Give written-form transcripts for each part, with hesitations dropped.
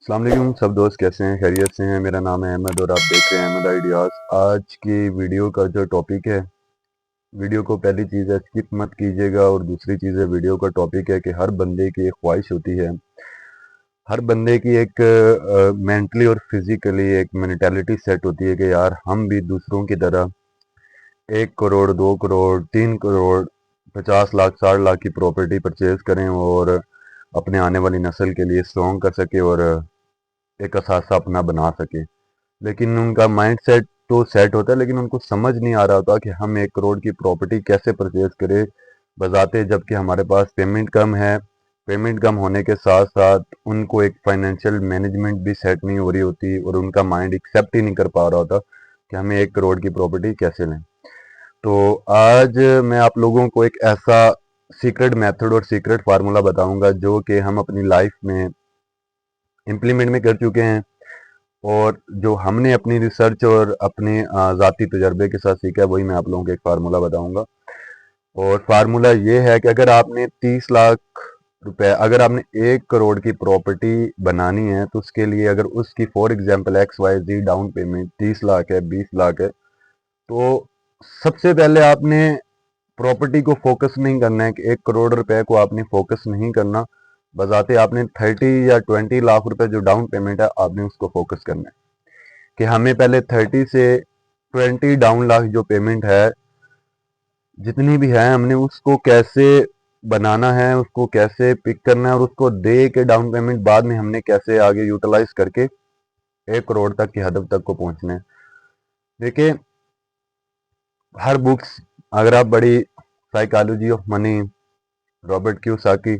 अस्सलाम वालेकुम सब दोस्त कैसे हैं, खैरियत से हैं। मेरा नाम है अहमद और आप देख रहे हैं अहमद आइडियाज़। आज की वीडियो का जो टॉपिक है, वीडियो को पहली चीज़ है स्किप मत कीजिएगा, और दूसरी चीज़ है वीडियो का टॉपिक है कि हर बंदे की एक ख्वाहिश होती है, हर बंदे की एक मेंटली और फिजिकली एक मेंटालिटी सेट होती है कि यार हम भी दूसरों की तरह 1 करोड़ 2 करोड़ 3 करोड़ 50 लाख 60 लाख की प्रॉपर्टी परचेज करें और अपने आने वाली नस्ल के लिए स्ट्रॉन्ग कर सके और एक असासा अपना बना सके। लेकिन उनका माइंड सेट तो सेट होता है, लेकिन उनको समझ नहीं आ रहा होता कि हम 1 करोड़ की प्रॉपर्टी कैसे परचेज करें बजाते, जबकि हमारे पास पेमेंट कम है। पेमेंट कम होने के साथ साथ उनको एक फाइनेंशियल मैनेजमेंट भी सेट नहीं हो रही होती और उनका माइंड एक्सेप्ट ही नहीं कर पा रहा होता कि हमें 1 करोड़ की प्रॉपर्टी कैसे लें। तो आज मैं आप लोगों को एक ऐसा सीक्रेट मेथड और सीक्रेट फार्मूला बताऊंगा जो कि हम अपनी लाइफ में इम्प्लीमेंट में कर चुके हैं, और जो हमने अपनी रिसर्च और अपने ज़ाती तजर्बे के साथ सीखा है वही मैं आप लोगों को एक फार्मूला बताऊंगा। और फार्मूला ये है कि अगर आपने 30 लाख रुपए, अगर आपने 1 करोड़ की प्रॉपर्टी बनानी है तो उसके लिए अगर उसकी for example XYZ down payment 30 lakh है, 20 लाख है, तो सबसे पहले आपने प्रॉपर्टी को फोकस नहीं करना है कि 1 करोड़ रुपए को आपने फोकस नहीं करना, बजाते आपने 30 या 20 लाख रुपए जो डाउन पेमेंट है आपने उसको फोकस करना है कि हमें पहले 30 से 20 डाउन लाख जो पेमेंट है जितनी भी है हमने उसको कैसे बनाना है, उसको कैसे पिक करना है और उसको दे के डाउन पेमेंट बाद में हमने कैसे आगे यूटिलाइज करके 1 करोड़ तक की हदफ तक को पहुंचना है। देखिए, हर बुक्स, अगर आप बड़ी psychology of money, Robert Kiyosaki,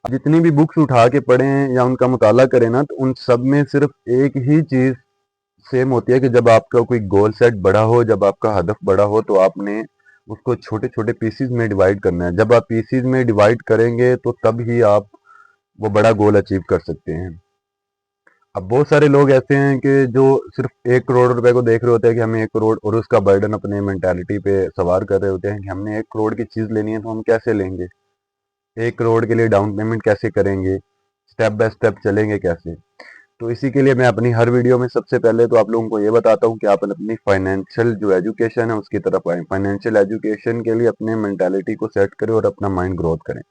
जितनी भी बुक्स उठा के पढ़ें या उनका मुताला करें ना, तो उन सब में सिर्फ एक ही चीज़ सेम होती है कि जब आपका कोई गोल सेट बड़ा हो, जब आपका हदफ बड़ा हो, तो आपने उसको छोटे छोटे पीसीज में डिवाइड करना है। जब आप पीसीज में डिवाइड करेंगे तो तब ही आप वो बड़ा गोल अचीव कर सकते हैं। अब बहुत सारे लोग ऐसे हैं कि जो सिर्फ 1 करोड़ रुपए को देख रहे होते हैं कि हमें 1 करोड़, और उसका बर्डन अपने मेंटालिटी पे सवार कर रहे होते हैं कि हमने 1 करोड़ की चीज़ लेनी है तो हम कैसे लेंगे, 1 करोड़ के लिए डाउन पेमेंट कैसे करेंगे, स्टेप बाय स्टेप चलेंगे कैसे। तो इसी के लिए मैं अपनी हर वीडियो में सबसे पहले तो आप लोगों को ये बताता हूँ कि आप अपनी फाइनेंशियल जो एजुकेशन है उसकी तरफ आए। फाइनेंशियल एजुकेशन के लिए अपने मेंटालिटी को सेट करें और अपना माइंड ग्रोथ करें।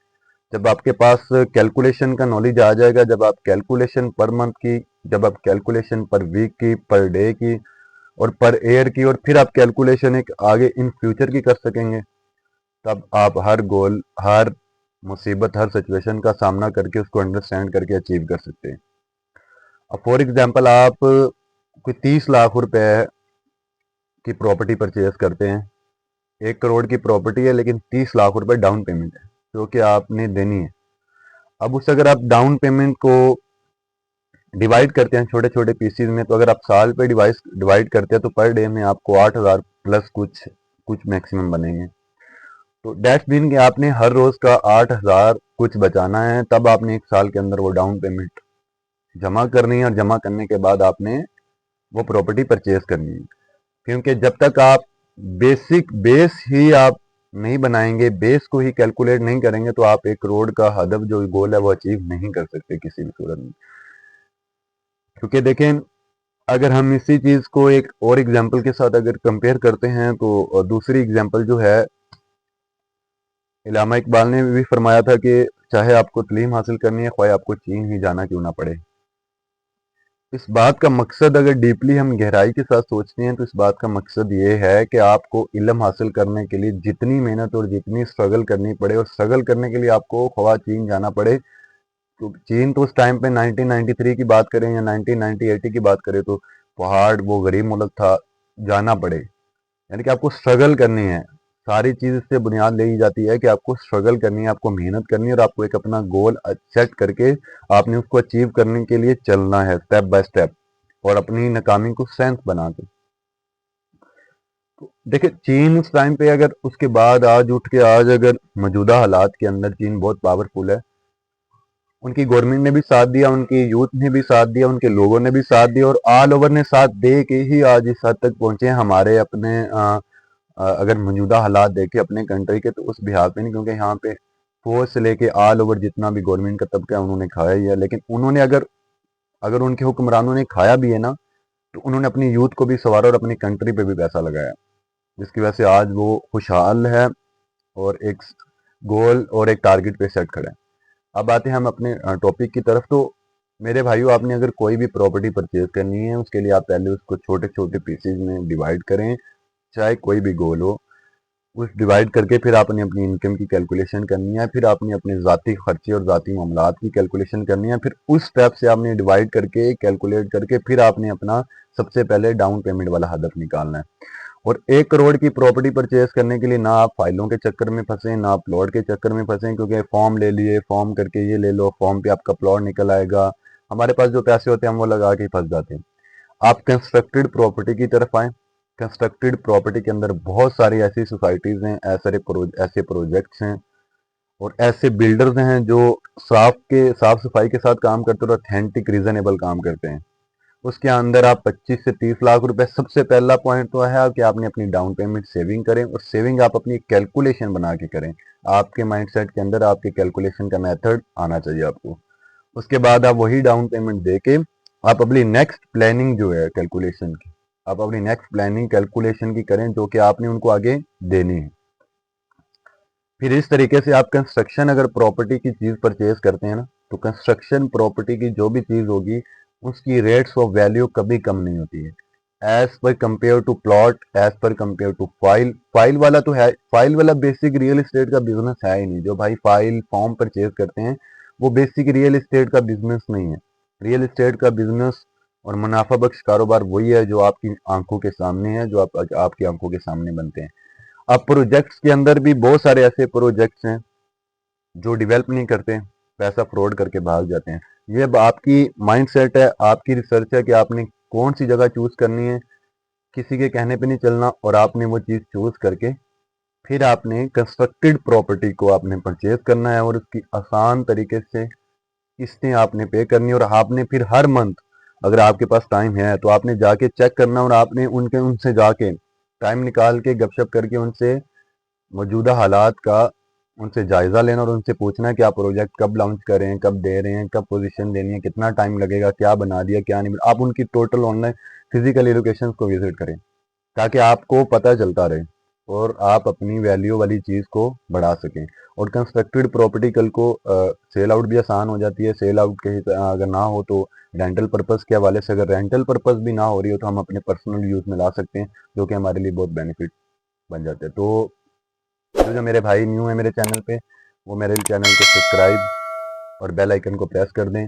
जब आपके पास कैलकुलेशन का नॉलेज आ जाएगा, जब आप कैलकुलेशन पर मंथ की, जब आप कैलकुलेशन पर वीक की, पर डे की और पर ईयर की, और फिर आप कैलकुलेशन एक आगे इन फ्यूचर की कर सकेंगे, तब आप हर गोल, हर मुसीबत, हर सिचुएशन का सामना करके उसको अंडरस्टैंड करके अचीव कर सकते हैं। अब फॉर एग्जांपल आप कोई 30 लाख रुपए की प्रॉपर्टी परचेज करते हैं, 1 करोड़ की प्रॉपर्टी है लेकिन 30 लाख रुपए डाउन पेमेंट है जो कि आपने देनी है। अब उस अगर आप डाउन पेमेंट को डिवाइड करते हैं छोटे छोटे पीसीज में, तो अगर आप साल पे डिवाइड करते हैं तो पर डे में आपको 8,000 प्लस कुछ कुछ मैक्सिमम बनेंगे। तो डैट्स मीन कि आपने हर रोज का 8,000 कुछ बचाना है, तब आपने 1 साल के अंदर वो डाउन पेमेंट जमा करनी है, और जमा करने के बाद आपने वो प्रॉपर्टी परचेज करनी है। क्योंकि जब तक आप बेसिक बेस ही आप नहीं बनाएंगे, बेस को ही कैलकुलेट नहीं करेंगे, तो आप 1 करोड़ का हदफ जो गोल है वो अचीव नहीं कर सकते किसी भी सूरत में। क्योंकि देखें, अगर हम इसी चीज को एक और एग्जांपल के साथ अगर कंपेयर करते हैं, तो दूसरी एग्जांपल जो है, इलामा इकबाल ने भी फरमाया था कि चाहे आपको तालीम हासिल करनी है, ख्वाह आपको चीन ही जाना क्यों ना पड़े। इस बात का मकसद अगर डीपली हम गहराई के साथ सोचते हैं तो इस बात का मकसद ये है कि आपको इल्म हासिल करने के लिए जितनी मेहनत और जितनी स्ट्रगल करनी पड़े, और स्ट्रगल करने के लिए आपको ख्वाह चीन जाना पड़े, तो चीन तो उस टाइम पे 1993 की बात करें या 1990-80 की बात करें तो पहाड़, वो गरीब मुल्क था, जाना पड़े, यानी कि आपको स्ट्रगल करनी है। सारी चीज़ इससे बुनियाद ले ली जाती है कि आपको स्ट्रगल करनी है, आपको मेहनत करनी है, और आपको एक अपना गोल सेट करके आपने उसको अचीव करने के लिए चलना है स्टेप बाय स्टेप, और अपनी नाकामी को सेंस बना के। तो देखिए, चीन उस टाइम पे, अगर उसके बाद आज उठ के आज अगर मौजूदा हालात के अंदर चीन बहुत पावरफुल है, उनकी गवर्नमेंट ने भी साथ दिया, उनकी यूथ ने भी साथ दिया, उनके लोगों ने भी साथ दिया, और ऑल ओवर ने साथ दे के ही आज इस हद तक पहुंचे हैं। हमारे अपने अगर मौजूदा हालात देखे अपने कंट्री के, तो उस बिहार पे नहीं, क्योंकि यहाँ पे फौज से लेके ऑल ओवर जितना भी गवर्नमेंट का तबका है उन्होंने खाया ही है। लेकिन उन्होंने अगर अगर उनके हुक्मरानों ने खाया भी है ना, तो उन्होंने अपनी यूथ को भी संवारा और अपनी कंट्री पे भी पैसा लगाया, जिसकी वजह से आज वो खुशहाल है और एक गोल और एक टारगेट पे सेट खड़ा है। अब आते हैं हम अपने टॉपिक की तरफ। तो मेरे भाइयों, आपने अगर कोई भी प्रॉपर्टी परचेज करनी है, उसके लिए आप पहले उसको छोटे छोटे पीसेज में डिवाइड करें, चाहे कोई भी गोल हो। उस डिवाइड करके फिर आपने अपनी इनकम की कैलकुलेशन करनी है, फिर आपने अपने ज़ाती खर्चे और ज़ाती मामलात की कैलकुलेशन करनी है, फिर उस स्टेप से आपने डिवाइड करके कैलकुलेट करके फिर आपने अपना सबसे पहले डाउन पेमेंट वाला हदफ निकालना है। और 1 करोड़ की प्रॉपर्टी परचेज करने के लिए ना आप फाइलों के चक्कर में फंसे, ना आप प्लॉट के चक्कर में फंसे, क्योंकि फॉर्म ले लिए, फॉर्म करके ये ले लो, फॉर्म पे आपका प्लॉट निकल आएगा, हमारे पास जो पैसे होते हैं हम वो लगा के फंस जाते हैं। आप कंस्ट्रक्टेड प्रॉपर्टी की तरफ आए। कंस्ट्रक्टेड प्रॉपर्टी के अंदर बहुत सारी ऐसी सोसाइटीज़ हैं, ऐसे प्रोजेक्ट्स हैं और ऐसे बिल्डर्स हैं जो साफ सफाई के साथ काम करते हैं और ऑथेंटिक रीजनेबल काम करते हैं। उसके अंदर आप 25 से 30 लाख रुपए, सबसे पहला पॉइंट तो है कि आपने अपनी डाउन पेमेंट सेविंग करें, और सेविंग आप अपनी कैलकुलेशन बना के करें। आपके माइंडसेट के अंदर आपके कैलकुलेशन का मेथड आना चाहिए आपको। उसके बाद आप वही डाउन पेमेंट दे के आप अपनी नेक्स्ट प्लानिंग जो है कैलकुलेशन की, आप अपनी नेक्स्ट प्लानिंग कैलकुलेशन की करें, जो कि आपने उनको आगे देनी है। फिर इस तरीके से आप कंस्ट्रक्शन अगर प्रॉपर्टी की चीज़ परचेज करते हैं ना, तो कंस्ट्रक्शन प्रॉपर्टी की जो भी चीज़ होगी उसकी रेट्स ऑफ वैल्यू कभी कम नहीं होती है, as per compare to plot, as per compare to file. File वाला तो है, फाइल वाला बेसिक रियल एस्टेट का बिजनेस है ही नहीं। जो भाई फाइल फॉर्म परचेज करते हैं वो बेसिक रियल एस्टेट का बिजनेस नहीं है। रियल एस्टेट का बिजनेस और मुनाफा बख्श कारोबार वही है जो आपकी आंखों के सामने है, जो आपकी आंखों के सामने बनते हैं। अब प्रोजेक्ट्स के अंदर भी बहुत सारे ऐसे प्रोजेक्ट्स हैं जो डेवलप नहीं करते, पैसा फ्रॉड करके भाग जाते हैं। ये अब आपकी माइंडसेट है, आपकी रिसर्च है कि आपने कौन सी जगह चूज करनी है, किसी के कहने पे नहीं चलना, और आपने वो चीज़ चूज करके फिर आपने कंस्ट्रक्टेड प्रॉपर्टी को आपने परचेज करना है, और उसकी आसान तरीके से किस्तें आपने पे करनी है। और आपने फिर हर मंथ, अगर आपके पास टाइम है तो आपने जाके चेक करना, और आपने उनसे जाके टाइम निकाल के गपशप करके उनसे मौजूदा हालात का उनसे जायज़ा लेना, और उनसे पूछना है कि आप प्रोजेक्ट कब लॉन्च कर रहे हैं, कब दे रहे हैं, कब पोजीशन देनी है, कितना टाइम लगेगा, क्या बना दिया, क्या नहीं। आप उनकी टोटल ऑनलाइन फिजिकल एजुकेशन को विजिट करें, ताकि आपको पता चलता रहे और आप अपनी वैल्यू वाली चीज़ को बढ़ा सकें। और कंस्ट्रक्टेड प्रॉपर्टी कल को सेल आउट भी आसान हो जाती है। सेल आउट के अगर ना हो तो रेंटल पर्पज़ के हवाले से, अगर रेंटल पर्पज़ भी ना हो रही हो तो हम अपने पर्सनल यूज़ में ला सकते हैं, जो कि हमारे लिए बहुत बेनिफिट बन जाते हैं। तो जो मेरे भाई न्यू है मेरे चैनल पे, वो मेरे चैनल को सब्सक्राइब और बेल आइकन को प्रेस कर दें।